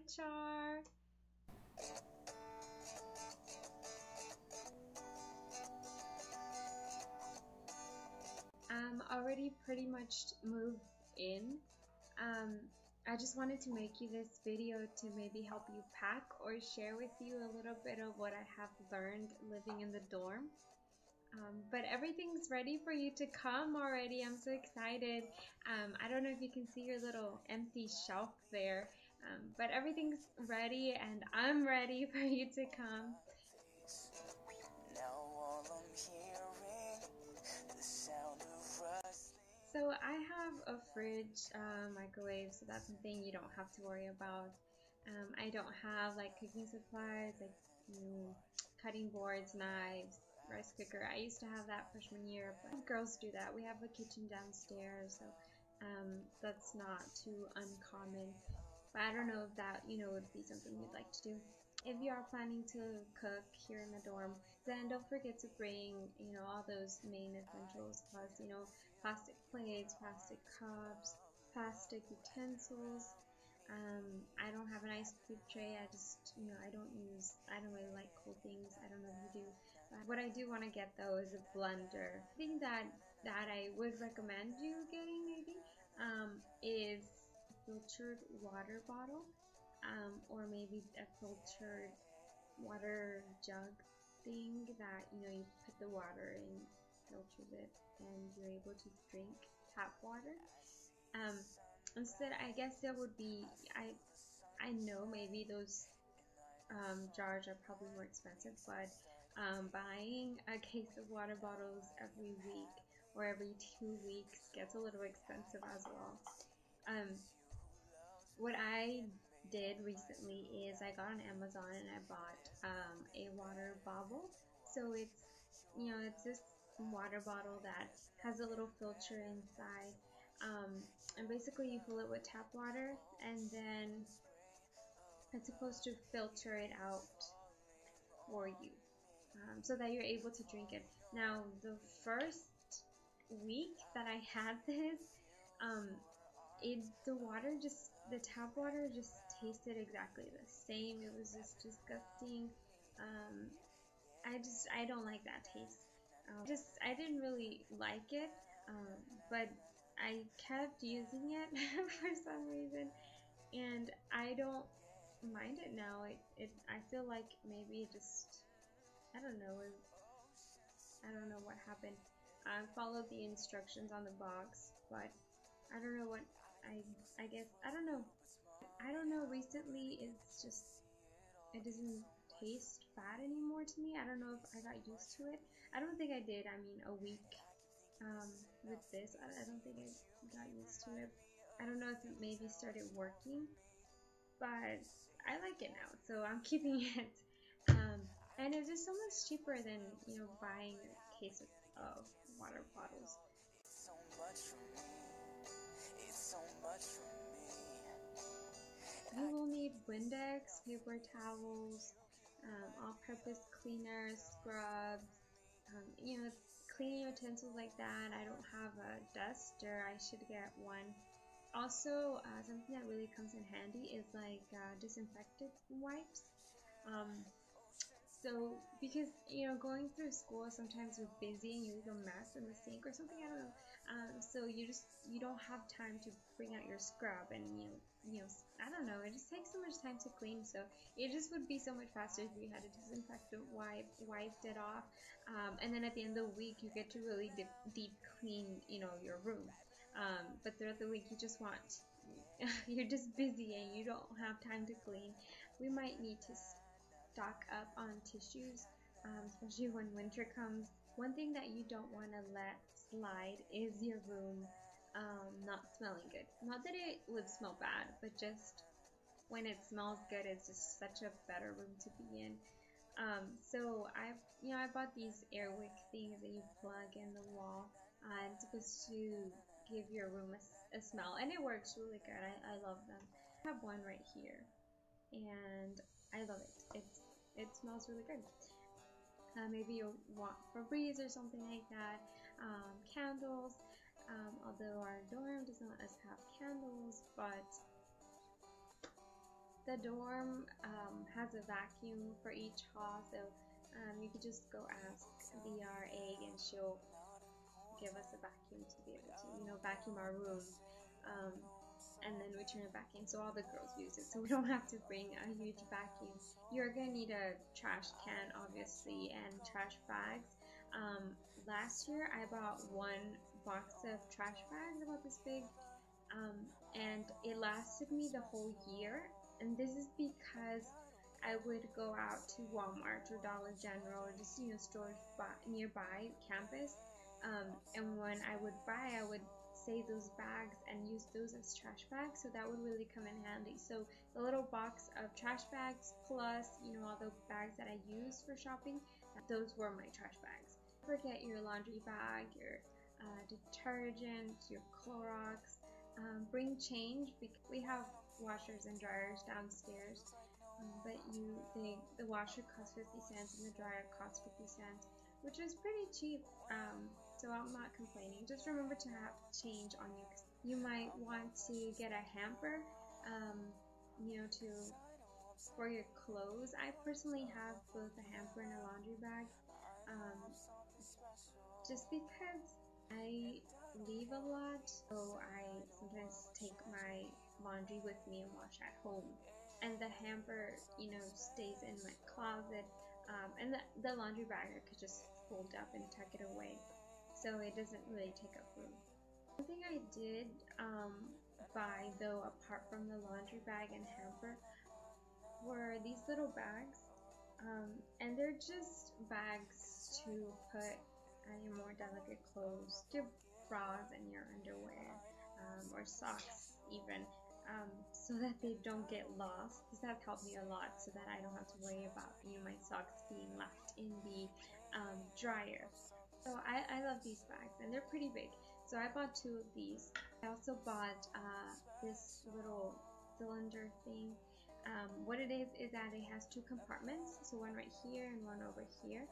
Char. I'm already pretty much moved in. I just wanted to make you this video to maybe help you pack or share with you a little bit of what I have learned living in the dorm. But everything's ready for you to come already. I'm so excited. I don't know if you can see your little empty shelf there, but everything's ready and I'm ready for you to come. So I have a fridge, microwave, so that's something you don't have to worry about. I don't have like cooking supplies, like cutting boards, knives, rice cooker. I used to have that freshman year, but girls do that. We have a kitchen downstairs, so that's not too uncommon. But I don't know if that, would be something you'd like to do. If you are planning to cook here in the dorm, then don't forget to bring, all those main essentials, plus, plastic plates, plastic cups, plastic utensils. I don't have an ice cube tray. I just, I don't really like cold things. I don't know if you do. What I do want to get though is a blender. I think that I would recommend you getting maybe is a filtered water bottle, or maybe a filtered water jug thing that you put the water in, filters it, and you're able to drink tap water. Instead, I guess there would be, I know maybe those jars are probably more expensive, but buying a case of water bottles every week or every 2 weeks gets a little expensive as well. What I did recently is I got on Amazon and I bought a water bottle. So it's this water bottle that has a little filter inside, and basically you fill it with tap water and then it's supposed to filter it out for you, so that you're able to drink it. Now the first week that I had this, the tap water just tasted exactly the same. It was just disgusting. I don't like that taste. I didn't really like it, but I kept using it for some reason, and I don't mind it now. I feel like maybe it just, I don't know what happened. I followed the instructions on the box, but I don't know what, I guess, I don't know. Recently it's just, it doesn't taste bad anymore to me. I don't know if I got used to it. I don't think I did. I mean, a week with this, I don't think I got used to it. I don't know if it maybe started working, but I like it now, so I'm keeping it. And it's just so much cheaper than, buying a case of water bottles. You will need Windex, paper towels, all-purpose cleaners, scrubs, cleaning utensils like that. I don't have a duster. I should get one. Also, something that really comes in handy is like disinfectant wipes. So, because, going through school, sometimes you're busy and you leave a mess in the sink or something, I don't know. So you don't have time to bring out your scrub, and, I don't know, it just takes so much time to clean. So it just would be so much faster if you had a disinfectant wipe, wiped it off. And then at the end of the week, you get to really deep clean, your room. But throughout the week, you just want, you're just busy and you don't have time to clean. We might need to stock up on tissues, especially when winter comes. One thing that you don't want to let slide is your room not smelling good. Not that it would smell bad, but just when it smells good, it's just such a better room to be in. So I bought these airwick things that you plug in the wall, and it's supposed to give your room a smell, and it works really good. I love them. I have one right here, and I love it. It smells really good. Maybe you'll want Febreze or something like that. Candles, although our dorm does not let us have candles, but The dorm has a vacuum for each hall, so you could just go ask the RA and she'll give us a vacuum to be able to, vacuum our room. And then we turn it back in, so all the girls use it, so we don't have to bring a huge vacuum. You're gonna need a trash can, obviously, and trash bags. Last year I bought one box of trash bags about this big, and it lasted me the whole year. And this is because I would go out to Walmart or Dollar General or just stores nearby campus, and when I would buy, I would save those bags and use those as trash bags, so that would really come in handy. So the little box of trash bags plus all the bags that I use for shopping, those were my trash bags. Don't forget your laundry bag, your detergent, your Clorox. Bring change, because we have washers and dryers downstairs, but the washer costs 50 cents and the dryer costs 50 cents, which is pretty cheap, so I'm not complaining. Just remember to have change on you. You might want to get a hamper, for your clothes. I personally have both a hamper and a laundry bag, just because I leave a lot, so I sometimes take my laundry with me and wash at home. And the hamper, stays in my closet, and the laundry bag I could just fold up and tuck it away, so it doesn't really take up room. One thing I did buy, though, apart from the laundry bag and hamper, were these little bags, and they're just bags to put your more delicate clothes, your bras and your underwear, or socks even, so that they don't get lost. This has helped me a lot, so that I don't have to worry about my socks being left in the dryer. So I love these bags, and they're pretty big. So I bought 2 of these. I also bought this little cylinder thing. What it is that it has 2 compartments, so one right here and one over here,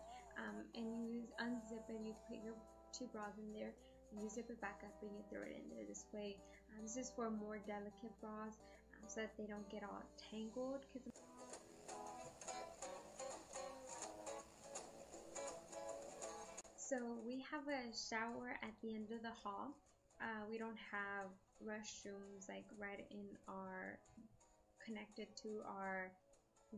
and you unzip it, you put your 2 bras in there, and you zip it back up and you throw it in there this way. This is for more delicate bras, so that they don't get all tangled. So we have a shower at the end of the hall. We don't have restrooms like right in our connected to our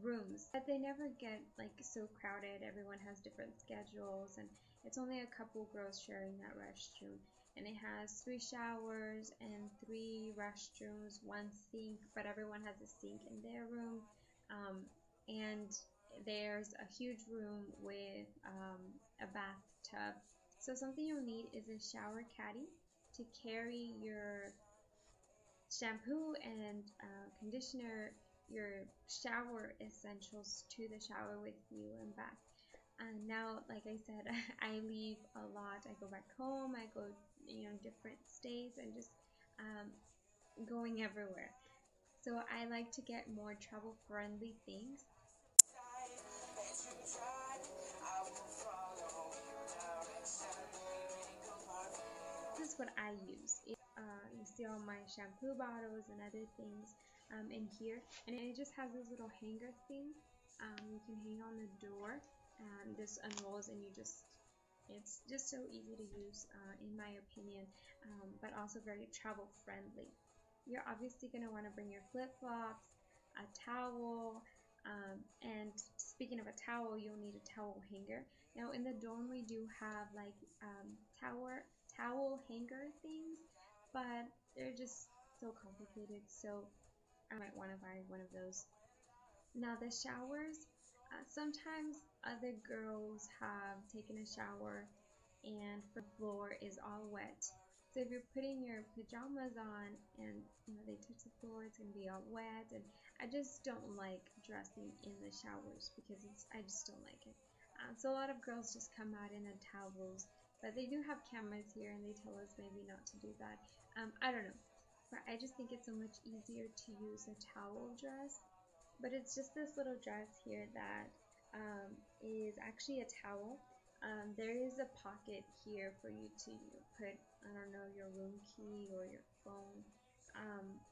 rooms, but they never get like so crowded. Everyone has different schedules, and it's only a couple girls sharing that restroom, and it has 3 showers and 3 restrooms, 1 sink, but everyone has a sink in their room, and there's a huge room with a bathtub. So something you'll need is a shower caddy to carry your shampoo and conditioner, your shower essentials to the shower with you and back. And now, like I said, I leave a lot. I go back home, I go different states, and just going everywhere. So I like to get more travel friendly things. This is what I use. You see all my shampoo bottles and other things in here, and it just has this little hanger thing. You can hang on the door, and this unrolls, and it's just so easy to use, in my opinion, but also very travel friendly. You're obviously going to want to bring your flip-flops, a towel, and speaking of a towel, you'll need a towel hanger. Now in the dorm we do have like towel hanger things, but they're just so complicated, so I might want to buy one of those. Now the showers, sometimes other girls have taken a shower and the floor is all wet. So if you're putting your pajamas on and they touch the floor, it's gonna be all wet, and I just don't like dressing in the showers because I just don't like it. So a lot of girls just come out in the towels, but they do have cameras here and they tell us maybe not to do that. I don't know, but I just think it's so much easier to use a towel dress. But it's just this little dress here that is actually a towel. There is a pocket here for you to put, I don't know, your room key or your phone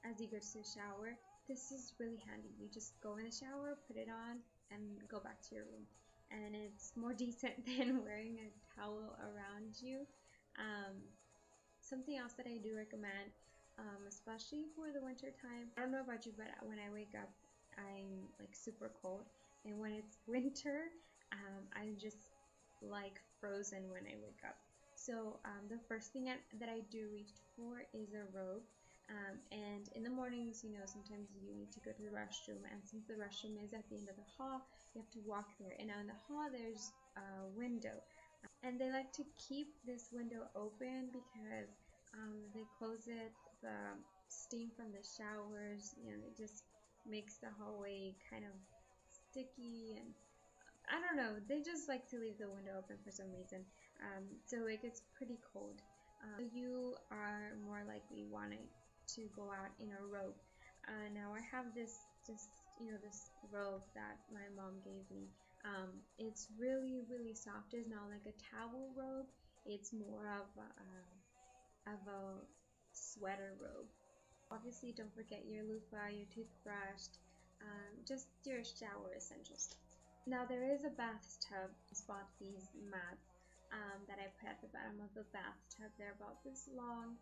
as you go to the shower. This is really handy. You just go in the shower, put it on, and go back to your room. And it's more decent than wearing a towel around you. Something else that I do recommend, especially for the winter time. I don't know about you, but when I wake up, I'm like super cold. And when it's winter, I'm just like frozen when I wake up. So the first thing that I do reach for is a robe. And in the mornings, you know, sometimes you need to go to the restroom, and since the restroom is at the end of the hall, you have to walk there. And now in the hall, there's a window, and they like to keep this window open because they close it. The steam from the showers, you know, it just makes the hallway kind of sticky, and I don't know. They just like to leave the window open for some reason, so it gets pretty cold. You are more likely wanting to go out in a robe. Now I have this this robe that my mom gave me. It's really soft. It's not like a towel robe. It's more of a sweater robe. Obviously, don't forget your loofah, your toothbrush, just your shower essentials. Now there is a bathtub. I bought these mats that I put at the bottom of the bathtub. They're about this long.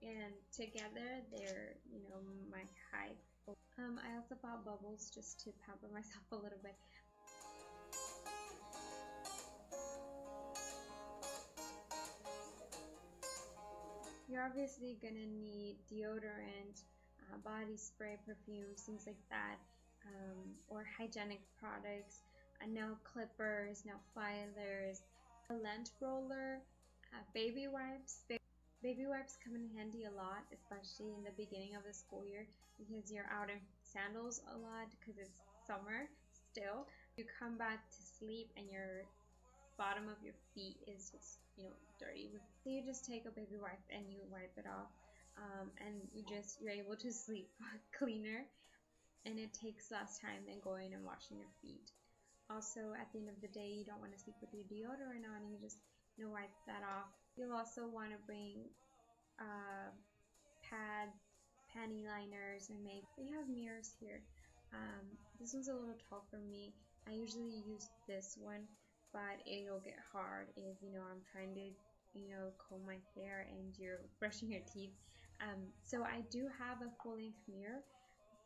And together they're, you know, my height. I also bought bubbles just to pamper myself a little bit. You're obviously gonna need deodorant, body spray, perfumes, things like that, or hygienic products, nail clippers, nail filers, a lint roller, baby wipes. Baby wipes come in handy a lot, especially in the beginning of the school year because you're out in sandals a lot because it's summer still. You come back to sleep and your bottom of your feet is just, you know, dirty. So you just take a baby wipe and you wipe it off, and you're able to sleep cleaner, and it takes less time than going and washing your feet. Also, at the end of the day, you don't want to sleep with your deodorant on, and you just, you know, wipe that off. You'll also want to bring pads, panty liners, and maybe we have mirrors here. This one's a little tall for me. I usually use this one, but it'll get hard if, you know, I'm trying to, you know, comb my hair and you're brushing your teeth. So I do have a full-length mirror,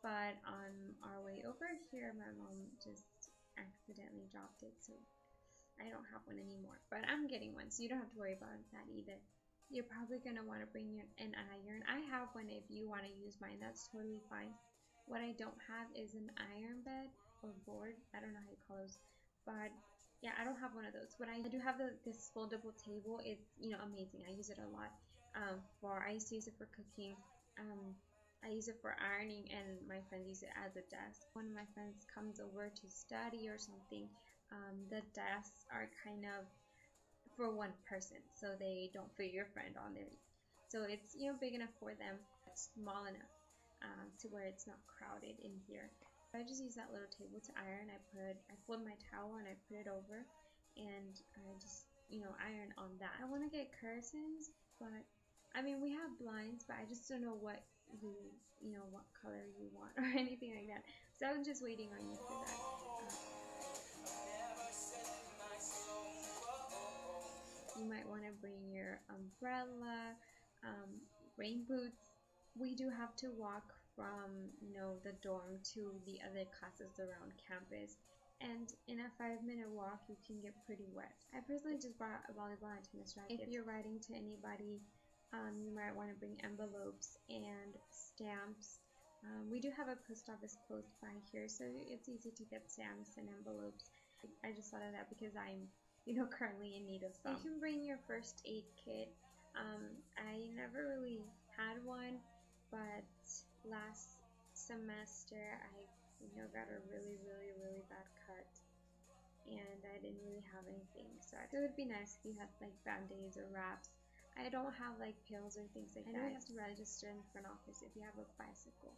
but on our way over here, my mom just accidentally dropped it, so I don't have one anymore. But I'm getting one, so you don't have to worry about that either. You're probably going to want to bring an iron. I have one if you want to use mine. That's totally fine. What I don't have is an iron bed or board. I don't know how you call those. But yeah, I don't have one of those. But I do have this foldable table. It's, you know, amazing. I use it a lot. I used to use it for cooking. I use it for ironing, and my friends use it as a desk. When my friends comes over to study or something, the desks are kind of for one person, so they don't fit your friend on there. So it's, you know, big enough for them, but small enough to where it's not crowded in here. I just use that little table to iron. I fold my towel and I put it over, and I just, you know, iron on that. I want to get curtains, but I mean, we have blinds, but I just don't know what you know, what color you want or anything like that. So I'm just waiting on you for that. You might want to bring your umbrella, rain boots. We do have to walk from, you know, the dorm to the other classes around campus, and in a 5-minute walk you can get pretty wet. I personally just brought a volleyball and tennis racket. If you're writing to anybody, you might want to bring envelopes and stamps. We do have a post office close by here, so it's easy to get stamps and envelopes. I just thought of that because I'm, you know, currently in need of some. You can bring your first aid kit. I never really had one, but last semester I, you know, got a really bad cut, and I didn't really have anything. So it would be nice if you had like band-aids or wraps. I don't have like pills or things like that. I know you have to register in the front office if you have a bicycle.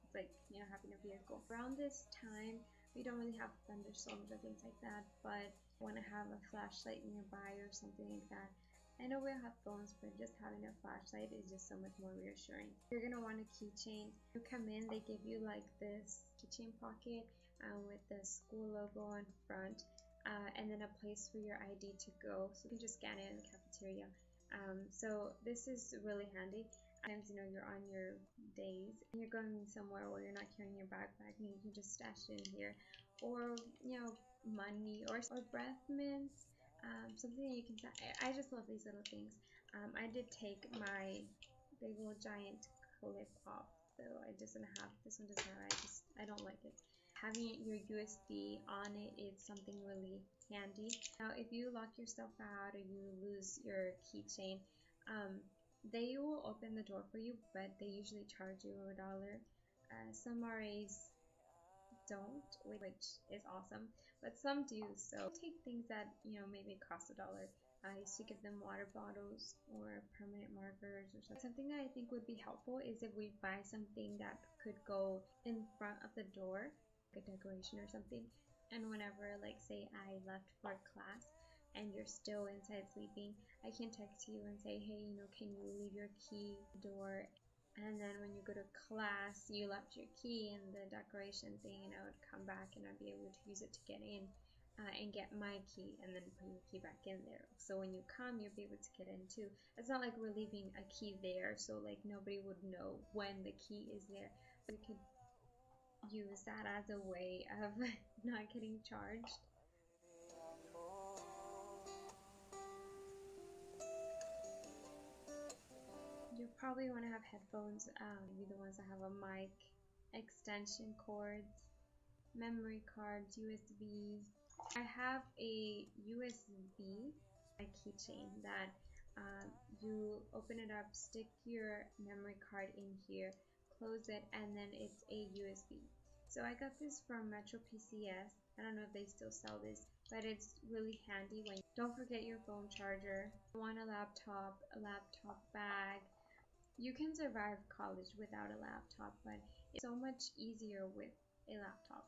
It's like, you know, having a vehicle. Around this time, we don't really have thunderstorms or things like that, but I want to have a flashlight nearby or something like that. I know we have phones, but just having a flashlight is just so much more reassuring. You're gonna want a keychain. You come in, they give you like this keychain pocket with the school logo on front, and then a place for your ID to go, so you can just scan it in the cafeteria. So this is really handy. Sometimes, you know, you're on your days and you're going somewhere where you're not carrying your backpack, and you can just stash it in here, or you know, money or breath mints. Something that you can. I just love these little things. I did take my big old giant clip off, so I doesn't have this one. Doesn't have. I don't like it. Having your USB on it is something really handy. Now, if you lock yourself out or you lose your keychain, they will open the door for you, but they usually charge you $1. Some RAs don't, which is awesome, but some do. So take things that, you know, maybe cost $1. I used to give them water bottles or permanent markers or something. Something that I think would be helpful is if we buy something that could go in front of the door, like a decoration or something, and whenever, like, say I left for class and you're still inside sleeping, I can text you and say, hey, you know, can you leave your key door? And then when you go to class, you left your key in the decoration thing, and I would come back and I'd be able to use it to get in and get my key, and then put your key back in there. So when you come, you'll be able to get in too. It's not like we're leaving a key there, so like nobody would know when the key is there. We could use that as a way of not getting charged. You probably want to have headphones, maybe the ones that have a mic, extension cords, memory cards, USBs. I have a USB keychain that you open it up, stick your memory card in here, close it, and then it's a USB. So I got this from Metro PCS. I don't know if they still sell this, but it's really handy when you don't forget your phone charger, you want a laptop bag. You can survive college without a laptop, but it's so much easier with a laptop.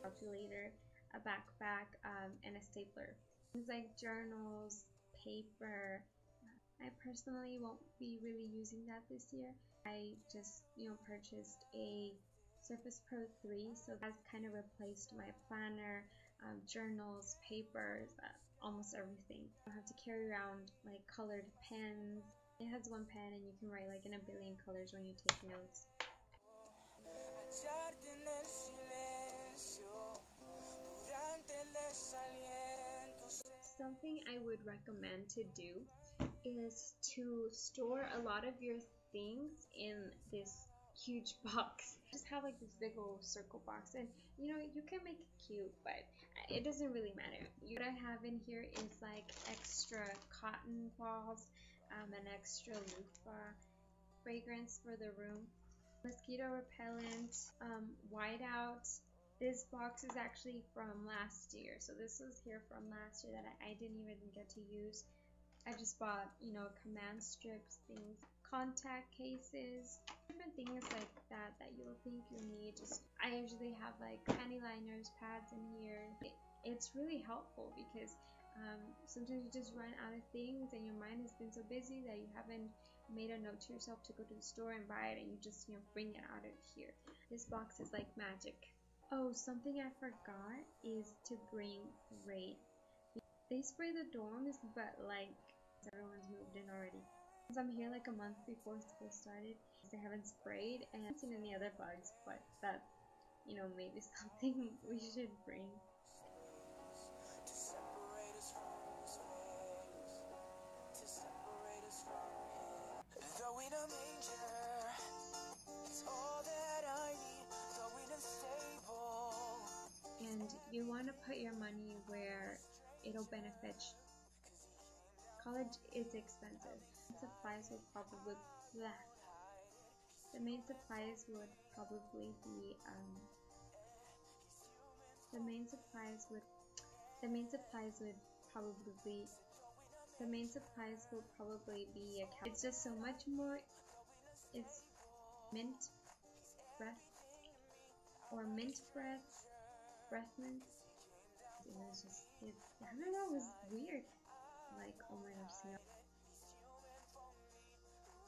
Calculator, a backpack, and a stapler. Things like journals, paper. I personally won't be really using that this year. I just, you know, purchased a Surface Pro 3, so that's kind of replaced my planner, journals, papers, almost everything. You don't have to carry around like colored pens. It has one pen and you can write like in a billion colors when you take notes. Something I would recommend to do is to store a lot of your things in this huge box. Just have like this big old circle box, and you know, you can make it cute, but it doesn't really matter. What I have in here is like extra cotton balls, an extra loofah, fragrance for the room, mosquito repellent, whiteout. This box is actually from last year, so this was here from last year that I didn't even get to use. I just bought, you know, command strips, things, contact cases, different things like that that you'll think you need. I usually have like pantiliners, pads in here. It's really helpful because sometimes you just run out of things and your mind has been so busy that you haven't made a note to yourself to go to the store and buy it, and you just, you know, bring it out of here. This box is like magic. Oh, something I forgot is to bring Raid. They spray the dorms, but like everyone's moved in already. Since I'm here like a month before school started, they haven't sprayed, and I haven't seen any other bugs, but that's, you know, maybe something we should bring. And you want to put your money where it'll benefit you. College is expensive. Supplies would probably the main supplies would probably be the main supplies would probably be a it's just so much more. It's mint breath, breath mints. It was just, I don't know, it was weird. Like, oh my gosh, smell.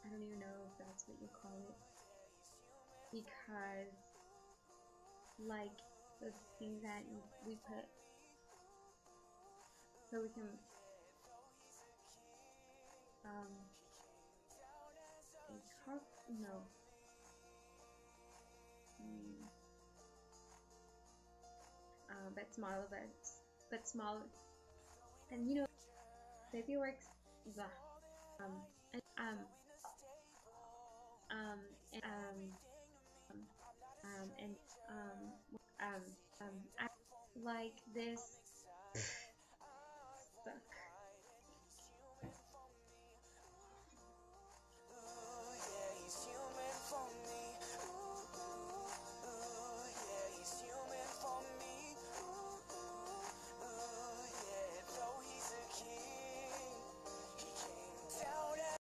I don't even know if that's what you call it. Because, like, the thing that we put, so we can, no. But smaller, and you know, baby works, blah, and, and, and, I, like this